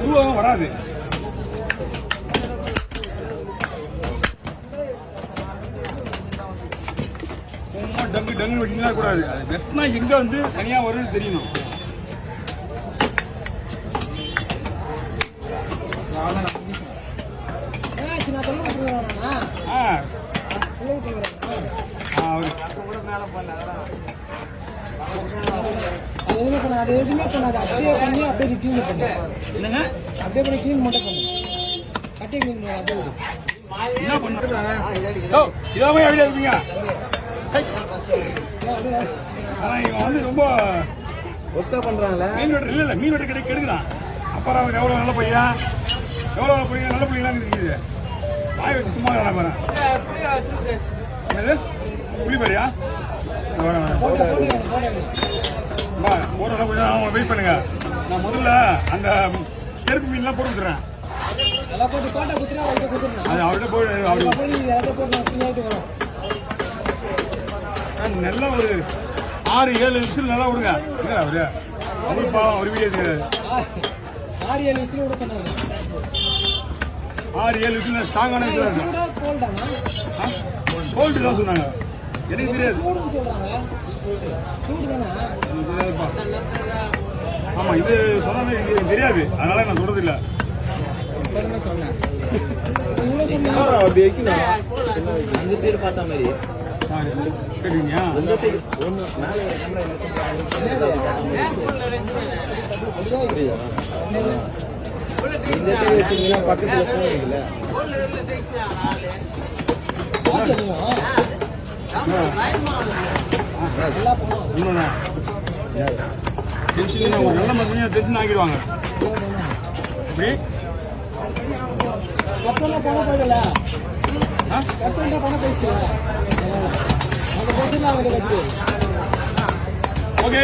உருவம் வராது. டங்கு டங்கு வெட்டினா கூடாது. அது வெட்டினா எங்க வந்து தனியா வரும்னு தெரியணும். என்ன பண்றாங்க? இருப்பீங்க. ஆனா இவன் வந்து ரொம்ப பண்றாங்களே. மீன் வெட்டர் இல்ல மீன் வெட்டர் கிடைக்க கெடுக்கிறான். அப்புறம் அவன் எவ்வளவு நல்ல பையன், எவ்வளவு பையன் நல்ல பையன் இருக்குது. வாய் வச்சு சும்மா வேணா பாரு. என்னது புளிப்பறியா? போடுறதா கொஞ்சம் அவங்க வெயிட் பண்ணுங்க. நான் முதல்ல அந்த செருப்பு மீன்லாம் போட்டு கொடுத்துறேன். அது அவர்கிட்ட நல்லா ஒரு 6-7 நிமிஷம் நல்லா விடுங்க. அவரு அவரு பாவம் ஒரு வீடியோ தெரியாது. 6-7 நிமிஷம் விட சொன்னாங்க. 6-7 நிமிஷம் ஸ்ட்ராங்கான விஷயம். கோல்டு தான் சொன்னாங்க. எனக்கு தெரியாது. ஆமா இது சொன்னாங்க எனக்கு தெரியாது. அதனால நான் சொல்றது இல்ல. அந்த சைடு பார்த்த மாதிரி சரிங்களா? அந்த சைடு ஒன்று மேலே இந்த சைடு வச்சிங்கன்னா பக்கத்தில் இல்லை. ஒரு நல்ல மசனியா டென்ஷன் ஆக்கிடுவாங்க. எப்படி பணம் போயிடல பணம் போயிடுச்சு. ஓகே